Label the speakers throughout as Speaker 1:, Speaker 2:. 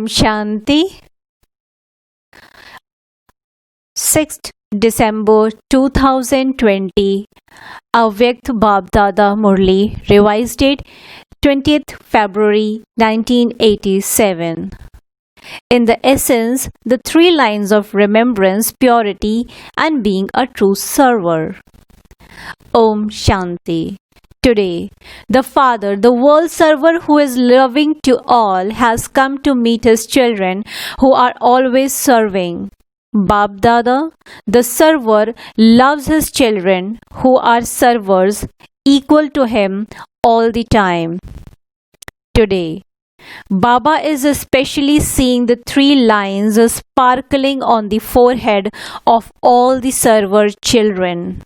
Speaker 1: Om Shanti. 6th December 2020. Avyakt Bab Dada Murli. Revised date 20th February 1987. In the essence, the three lines of remembrance, purity, and being a true server. Om Shanti. Today, the Father, the world server who is loving to all, has come to meet his children who are always serving. Bab Dada, the server, loves his children who are servers equal to him all the time. Today, Baba is especially seeing the three lines sparkling on the forehead of all the server children.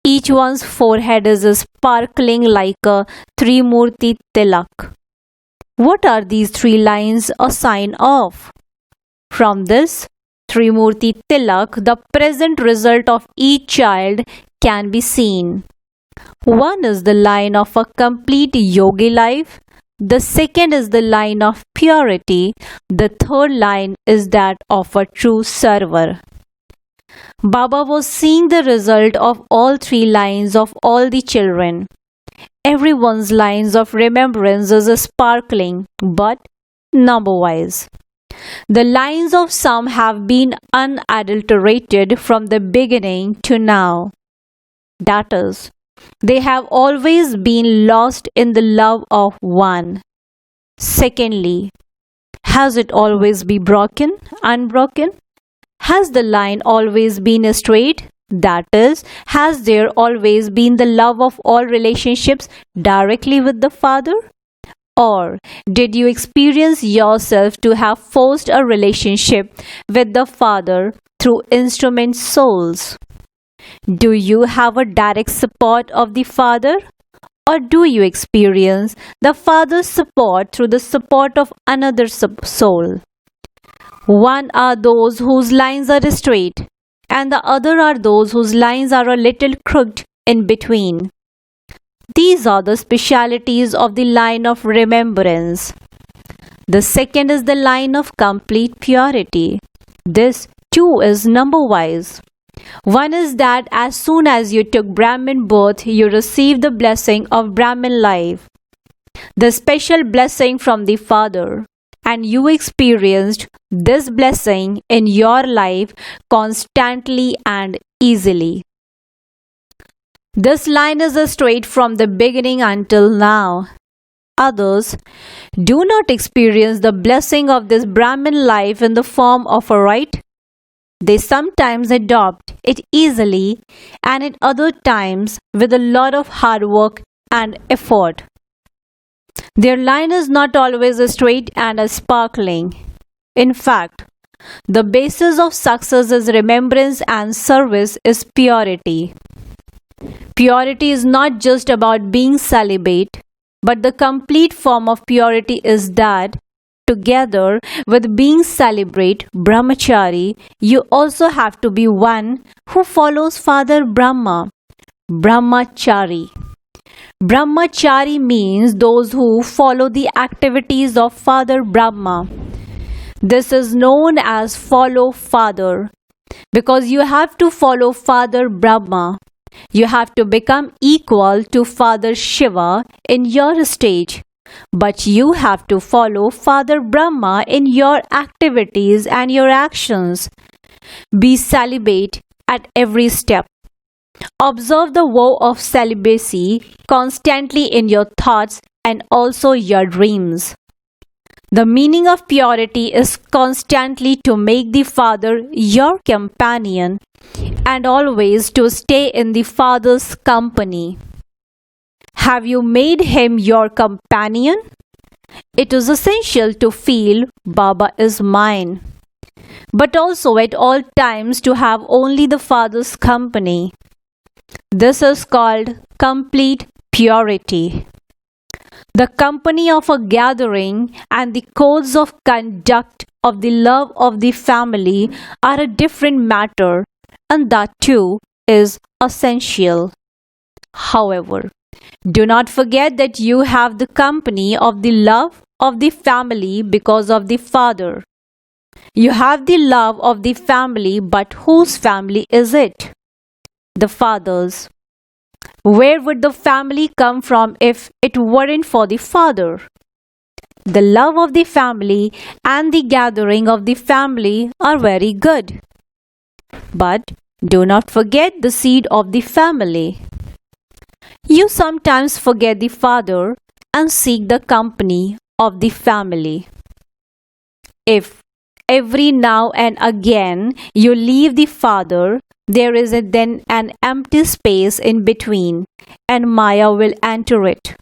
Speaker 1: Each one's forehead is sparkling like a Trimurti Tilak. What are these three lines a sign of? From this Trimurti Tilak, the present result of each child can be seen. One is the line of a complete yogi life. The second is the line of purity. The third line is that of a true server. Baba was seeing the result of all three lines of all the children. Everyone's lines of remembrance is sparkling, but number-wise. The lines of some have been unadulterated from the beginning to now. That is, they have always been lost in the love of one. Secondly, has it always been broken, unbroken? Has the line always been straight? That is, has there always been the love of all relationships directly with the Father? Or did you experience yourself to have forced a relationship with the Father through instrument souls? Do you have a direct support of the Father? Or do you experience the Father's support through the support of another soul? One are those whose lines are straight, and the other are those whose lines are a little crooked in between. These are the specialities of the line of remembrance. The second is the line of complete purity. This too is number-wise. One is that as soon as you took Brahmin birth, you received the blessing of Brahmin life, the special blessing from the Father, and you experienced this blessing in your life constantly and easily. This line is straight from the beginning until now. Others do not experience the blessing of this Brahmin life in the form of a right. They sometimes adopt it easily and at other times with a lot of hard work and effort. Their line is not always straight and sparkling. In fact, the basis of success is remembrance and service is purity. Purity is not just about being celibate, but the complete form of purity is that, together with being celibate, brahmachari, you also have to be one who follows Father Brahma, brahmachari. Brahmachari means those who follow the activities of Father Brahma. This is known as follow Father because you have to follow Father Brahma. You have to become equal to Father Shiva in your stage, but you have to follow Father Brahma in your activities and your actions. Be celibate at every step. Observe the vow of celibacy constantly in your thoughts and also your dreams. The meaning of purity is constantly to make the Father your companion and always to stay in the Father's company. Have you made him your companion? It is essential to feel Baba is mine, but also at all times to have only the Father's company. This is called complete purity. The company of a gathering and the codes of conduct of the love of the family are a different matter, and that too is essential. However, do not forget that you have the company of the love of the family because of the father. You have the love of the family, but whose family is it? The father's. Where would the family come from if it weren't for the father? The love of the family and the gathering of the family are very good. But do not forget the seed of the family. You sometimes forget the father and seek the company of the family. If every now and again you leave the father, there is then an empty space in between, and Maya will enter it.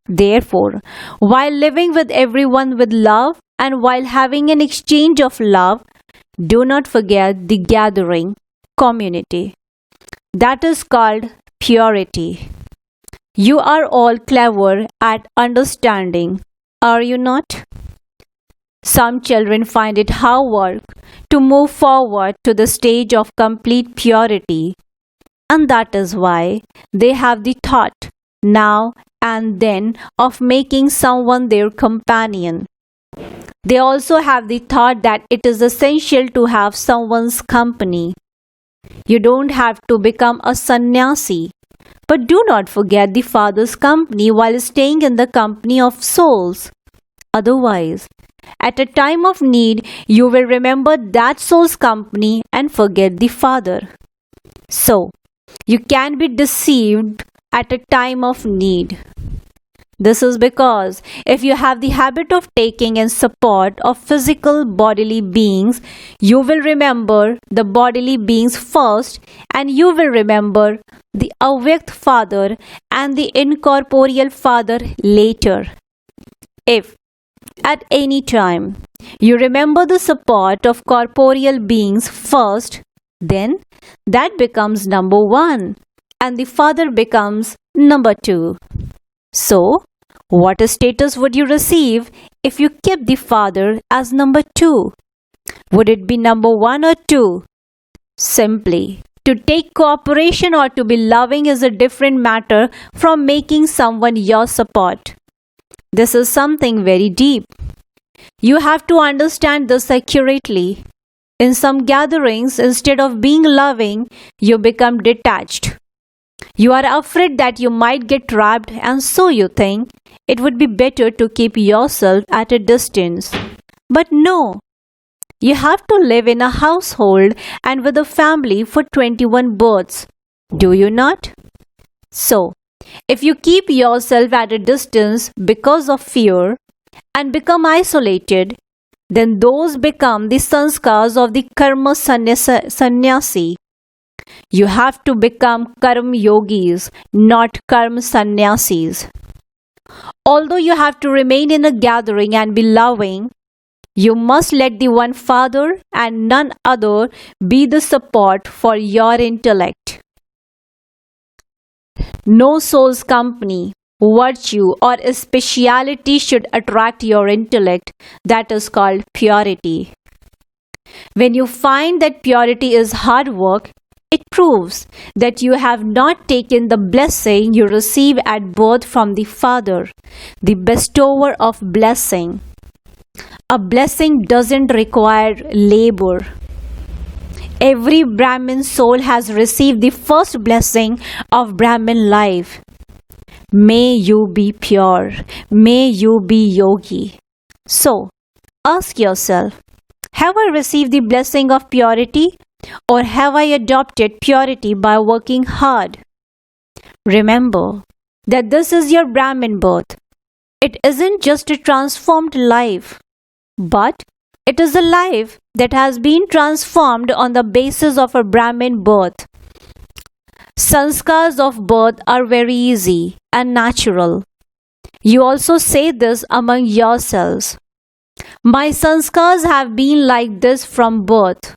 Speaker 1: Therefore, while living with everyone with love and while having an exchange of love, do not forget the gathering community. That is called purity. You are all clever at understanding, are you not? Some children find it hard work to move forward to the stage of complete purity, and that is why they have the thought now and then of making someone their companion. They also have the thought that it is essential to have someone's company. You don't have to become a sannyasi, but do not forget the Father's company while staying in the company of souls. Otherwise, at a time of need, you will remember that soul's company and forget the Father. So, you can be deceived at a time of need. This is because if you have the habit of taking in support of physical bodily beings, you will remember the bodily beings first, and you will remember the Avyakt Father and the incorporeal Father later. If at any time you remember the support of corporeal beings first, then that becomes number one and the Father becomes number two. So, what status would you receive if you kept the Father as number two? Would it be number one or two? Simply, to take cooperation or to be loving is a different matter from making someone your support. This is something very deep. You have to understand this accurately. In some gatherings, instead of being loving, you become detached. You are afraid that you might get trapped, and so you think it would be better to keep yourself at a distance. But no, you have to live in a household and with a family for 21 births. Do you not? So, if you keep yourself at a distance because of fear and become isolated, then those become the sanskars of the karma sannyasi. You have to become karma yogis, not karma sannyasis. Although you have to remain in a gathering and be loving, you must let the one Father and none other be the support for your intellect. No soul's company, virtue, or speciality should attract your intellect. That is called purity. When you find that purity is hard work, it proves that you have not taken the blessing you receive at birth from the Father, the bestower of blessing. A blessing doesn't require labor. Every Brahmin soul has received the first blessing of Brahmin life. May you be pure. May you be yogi. So, ask yourself, have I received the blessing of purity, or have I adopted purity by working hard? Remember that this is your Brahmin birth. It isn't just a transformed life, but it is a life that has been transformed on the basis of a Brahmin birth. Sanskars of birth are very easy and natural. You also say this among yourselves. My sanskars have been like this from birth.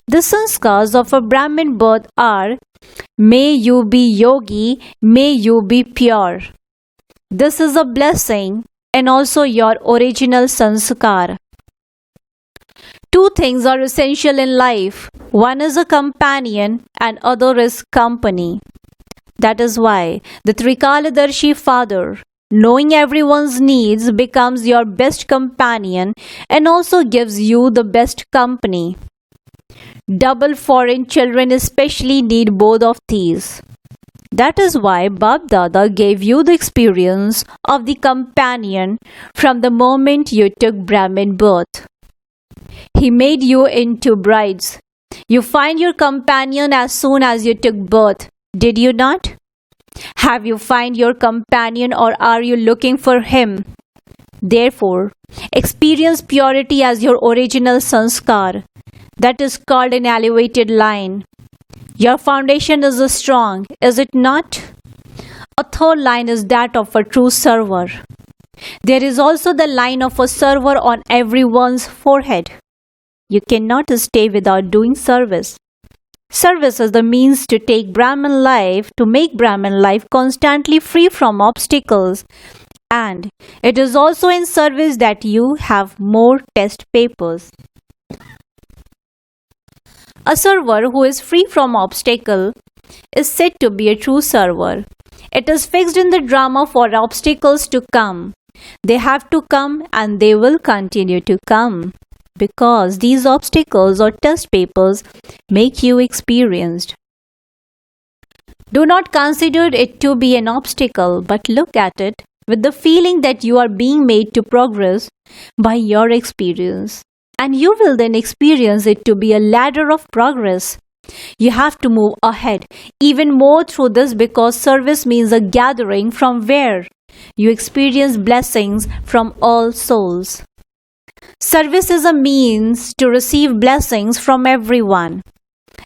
Speaker 1: The sanskars of a Brahmin birth are, may you be yogi, may you be pure. This is a blessing and also your original sanskar. Two things are essential in life. One is a companion and other is company. That is why the Trikaladarshi Father Knowing everyone's needs becomes your best companion and also gives you the best company. Double foreign children especially need both of these. That is why Bab Dada gave you the experience of the companion from the moment you took Brahmin birth. He made you into brides. You find your companion as soon as you took birth, did you not? Have you find your companion or are you looking for him? Therefore, experience purity as your original sanskar. That is called an elevated line. Your foundation is strong, is it not? A third line is that of a true server. There is also the line of a server on everyone's forehead. You cannot stay without doing service. Service is the means to take Brahman life, to make Brahman life constantly free from obstacles. And it is also in service that you have more test papers. A server who is free from obstacle is said to be a true server. It is fixed in the drama for obstacles to come. They have to come and they will continue to come because these obstacles or test papers make you experienced. Do not consider it to be an obstacle, but look at it with the feeling that you are being made to progress by your experience. And you will then experience it to be a ladder of progress. You have to move ahead even more through this because service means a gathering from where you experience blessings from all souls. Service is a means to receive blessings from everyone.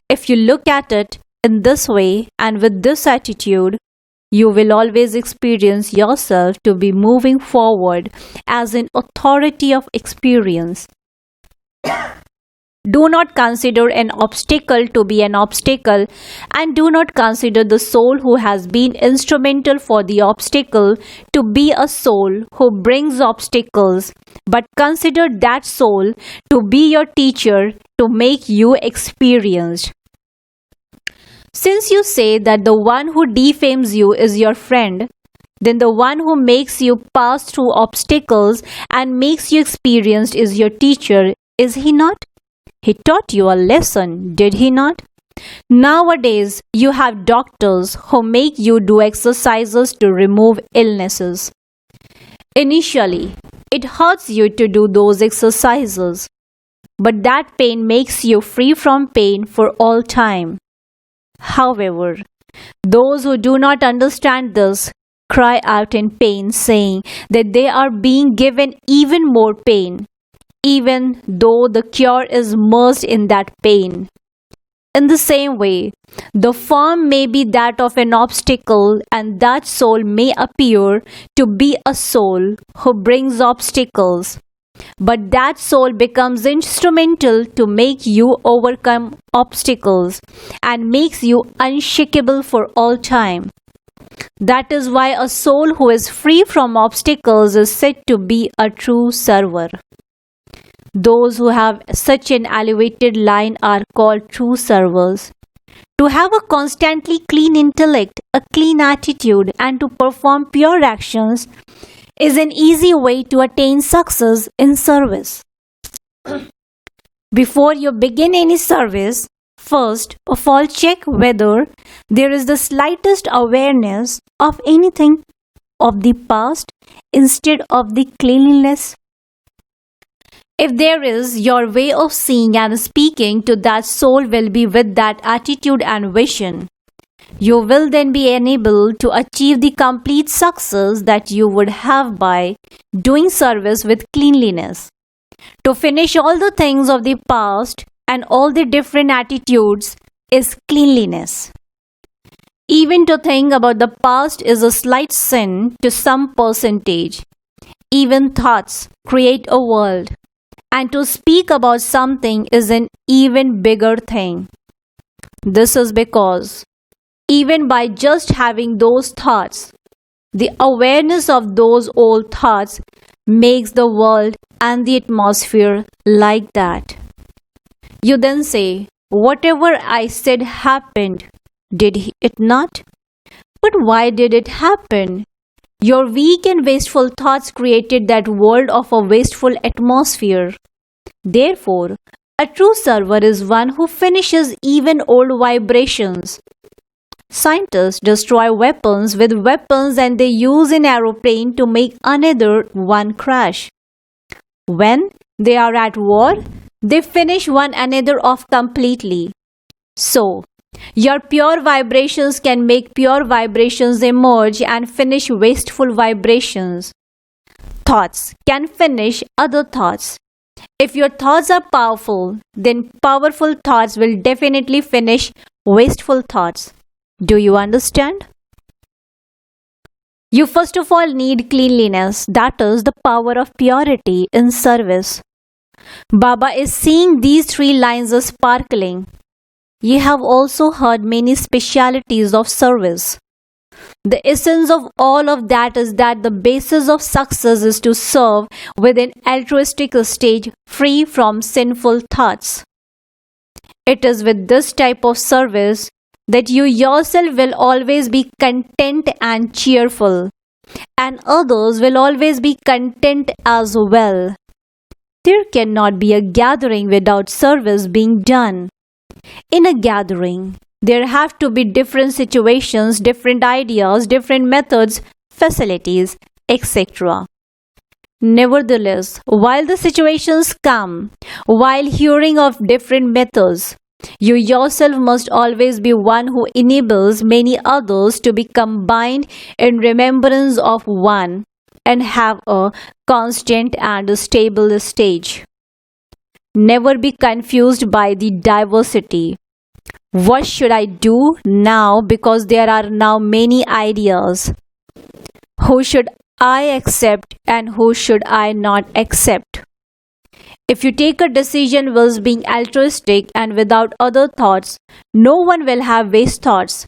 Speaker 1: If you look at it in this way and with this attitude, you will always experience yourself to be moving forward as an authority of experience. Do not consider an obstacle to be an obstacle and do not consider the soul who has been instrumental for the obstacle to be a soul who brings obstacles, but consider that soul to be your teacher to make you experienced. Since you say that the one who defames you is your friend, then the one who makes you pass through obstacles and makes you experienced is your teacher, is he not? He taught you a lesson, did he not? Nowadays, you have doctors who make you do exercises to remove illnesses. Initially, it hurts you to do those exercises, but that pain makes you free from pain for all time. However, those who do not understand this cry out in pain, saying that they are being given even more pain, even though the cure is immersed in that pain. In the same way, the form may be that of an obstacle, and that soul may appear to be a soul who brings obstacles. But that soul becomes instrumental to make you overcome obstacles and makes you unshakable for all time. That is why a soul who is free from obstacles is said to be a true server. Those who have such an elevated line are called true servers. To have a constantly clean intellect, a clean attitude, and to perform pure actions is an easy way to attain success in service. Before you begin any service, first of all check whether there is the slightest awareness of anything of the past instead of the cleanliness. If there is, your way of seeing and speaking to that soul will be with that attitude and vision. You will then be enabled to achieve the complete success that you would have by doing service with cleanliness. To finish all the things of the past and all the different attitudes is cleanliness. Even to think about the past is a slight sin to some percentage. Even thoughts create a world. And to speak about something is an even bigger thing. This is because even by just having those thoughts, the awareness of those old thoughts makes the world and the atmosphere like that. You then say, whatever I said happened, did it not? But why did it happen? Your weak and wasteful thoughts created that world of a wasteful atmosphere. Therefore, a true server is one who finishes even old vibrations. Scientists destroy weapons with weapons and they use an aeroplane to make another one crash. When they are at war, they finish one another off completely. So, your pure vibrations can make pure vibrations emerge and finish wasteful vibrations. Thoughts can finish other thoughts. If your thoughts are powerful, then powerful thoughts will definitely finish wasteful thoughts. Do you understand? You first of all need cleanliness, that is the power of purity in service. Baba is seeing these three lines as sparkling. Ye have also heard many specialities of service. The essence of all of that is that the basis of success is to serve with an altruistic stage free from sinful thoughts. It is with this type of service that you yourself will always be content and cheerful, and others will always be content as well. There cannot be a gathering without service being done. In a gathering, there have to be different situations, different ideas, different methods, facilities, etc. Nevertheless, while the situations come, while hearing of different methods, you yourself must always be one who enables many others to be combined in remembrance of one and have a constant and stable stage. Never be confused by the diversity. What should I do now because there are now many ideas? Who should I accept and who should I not accept? If you take a decision whilst being altruistic and without other thoughts, no one will have waste thoughts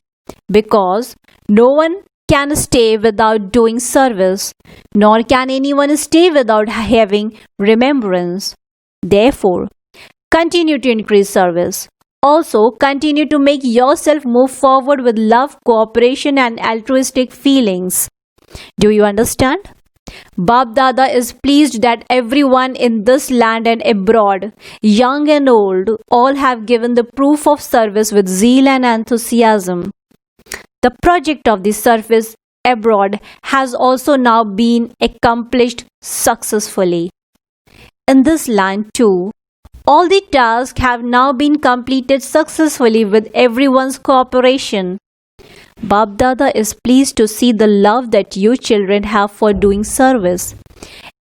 Speaker 1: because no one can stay without doing service, nor can anyone stay without having remembrance. Therefore, continue to increase service. Also, continue to make yourself move forward with love, cooperation, and altruistic feelings. Do you understand? Bab Dada is pleased that everyone in this land and abroad, young and old, all have given the proof of service with zeal and enthusiasm. The project of the service abroad has also now been accomplished successfully. In this land too, all the tasks have now been completed successfully with everyone's cooperation. Bab Dada is pleased to see the love that you children have for doing service.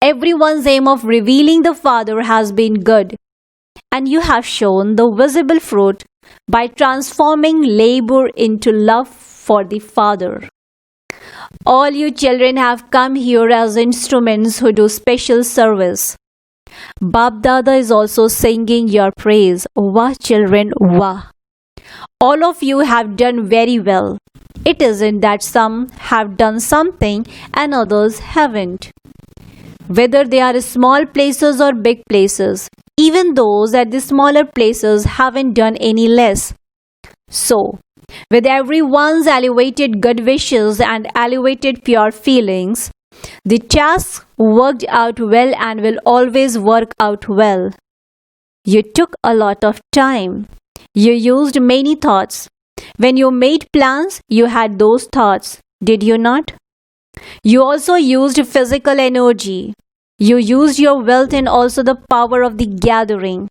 Speaker 1: Everyone's aim of revealing the Father has been good, and you have shown the visible fruit by transforming labor into love for the Father. All you children have come here as instruments who do special service. Bab Dada is also singing your praise. Wah children, wah. All of you have done very well. It isn't that some have done something and others haven't. Whether they are small places or big places, even those at the smaller places haven't done any less. So, with everyone's elevated good wishes and elevated pure feelings, the task worked out well and will always work out well. You took a lot of time. You used many thoughts. When you made plans, you had those thoughts, did you not? You also used physical energy. You used your wealth and also the power of the gathering.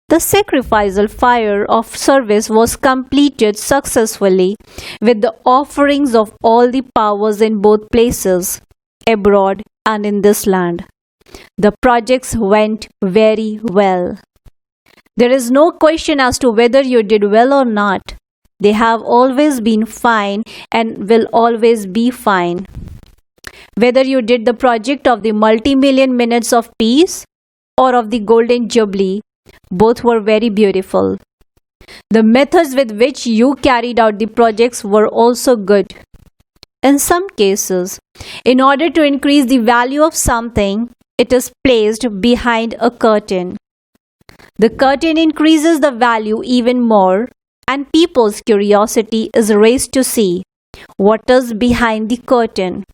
Speaker 1: The sacrificial fire of service was completed successfully with the offerings of all the powers in both places, abroad and in this land. The projects went very well. There is no question as to whether you did well or not. They have always been fine and will always be fine. Whether you did the project of the multi-million minutes of peace or of the golden jubilee, both were very beautiful. The methods with which you carried out the projects were also good. In some cases, in order to increase the value of something, it is placed behind a curtain. The curtain increases the value even more, and people's curiosity is raised to see what is behind the curtain.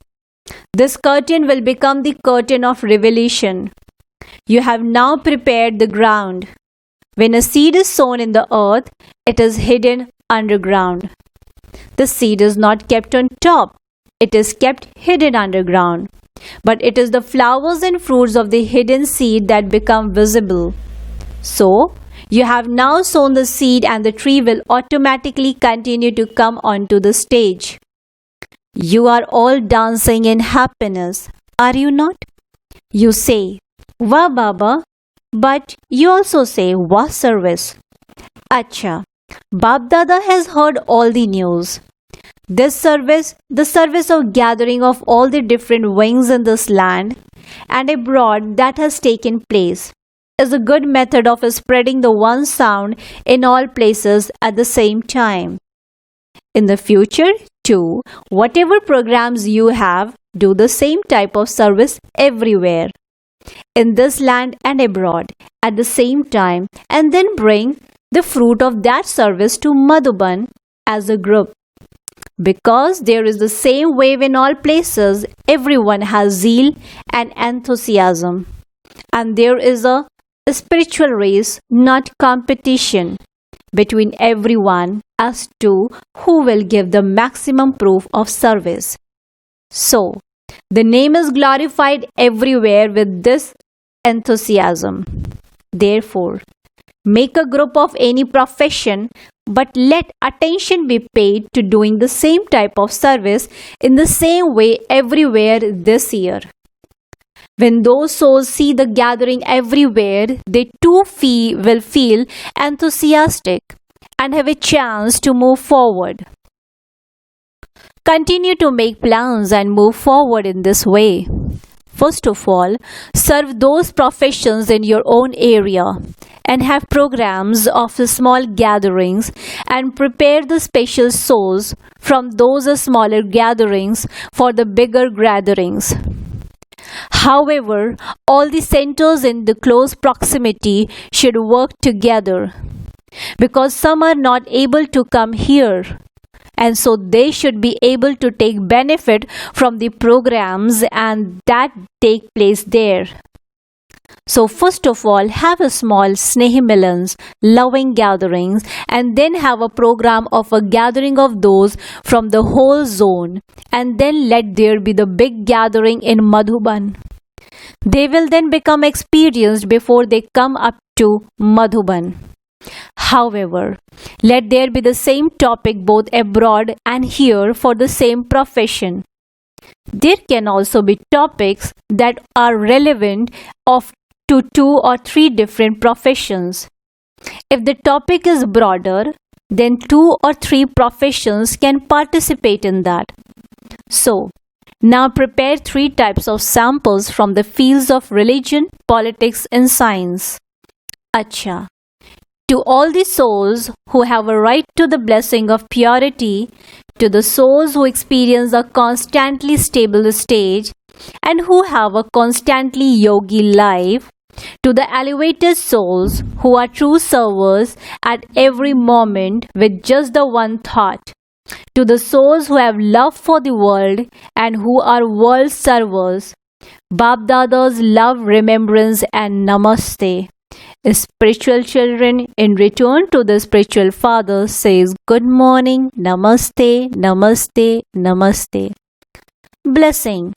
Speaker 1: This curtain will become the curtain of revelation. You have now prepared the ground. When a seed is sown in the earth, it is hidden underground. The seed is not kept on top, it is kept hidden underground. But it is the flowers and fruits of the hidden seed that become visible. So, you have now sown the seed and the tree will automatically continue to come onto the stage. You are all dancing in happiness, are you not? You say, Wah Baba, but you also say, Wah service. Acha, Bab Dada has heard all the news. This service, the service of gathering of all the different wings in this land and abroad that has taken place, is a good method of spreading the one sound in all places at the same time. In the future, too, whatever programs you have, do the same type of service everywhere, in this land and abroad, at the same time, and then bring the fruit of that service to Madhuban as a group. Because there is the same wave in all places, everyone has zeal and enthusiasm. And there is a spiritual race, not competition, between everyone as to who will give the maximum proof of service. So, the name is glorified everywhere with this enthusiasm. Therefore, make a group of any profession, but let attention be paid to doing the same type of service in the same way everywhere this year. When those souls see the gathering everywhere, they too will feel enthusiastic and have a chance to move forward. Continue to make plans and move forward in this way. First of all, serve those professions in your own area and have programs of small gatherings and prepare the special souls from those smaller gatherings for the bigger gatherings. However, all the centers in the close proximity should work together because some are not able to come here, and so they should be able to take benefit from the programs and that take place there. So first of all, have a small Snehi Milans, loving gatherings, and then have a program of a gathering of those from the whole zone, and then let there be the big gathering in Madhuban. They will then become experienced before they come up to Madhuban. However, let there be the same topic both abroad and here for the same profession. There can also be topics that are relevant to 2 or 3 different professions. If the topic is broader, then 2 or 3 professions can participate in that. So, now prepare 3 types of samples from the fields of religion, politics and science. Acha. To all the souls who have a right to the blessing of purity, to the souls who experience a constantly stable stage and who have a constantly yogi life, to the elevated souls who are true servers at every moment with just the one thought, to the souls who have love for the world and who are world servers, Bab Dada's love, remembrance and namaste. Spiritual children, in return to the spiritual father, says good morning, namaste, namaste, namaste. Blessing.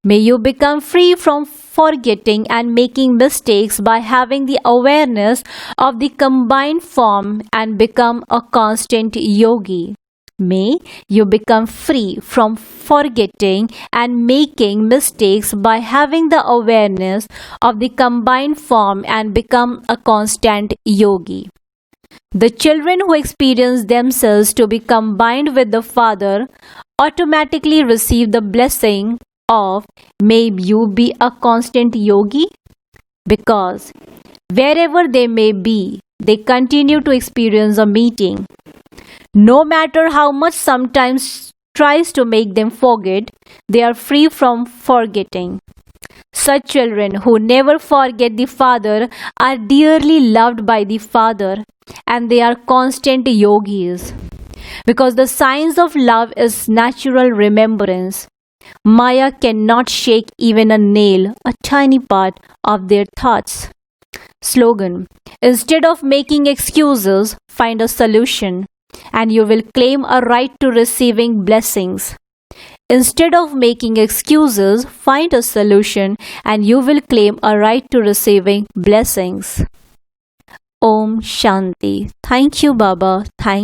Speaker 1: May you become free from forgetting and making mistakes by having the awareness of the combined form and become a constant yogi. May you become free from forgetting and making mistakes by having the awareness of the combined form and become a constant yogi. The children who experience themselves to be combined with the Father automatically receive the blessing of may you be a constant yogi, because wherever they may be, they continue to experience a meeting. No matter how much sometimes tries to make them forget, they are free from forgetting. Such children who never forget the Father are dearly loved by the Father, and they are constant yogis. Because the science of love is natural remembrance. Maya cannot shake even a nail, a tiny part of their thoughts. Slogan: instead of making excuses, find a solution, and you will claim a right to receiving blessings. Instead of making excuses, find a solution, and you will claim a right to receiving blessings. Om Shanti. Thank you, Baba. Thank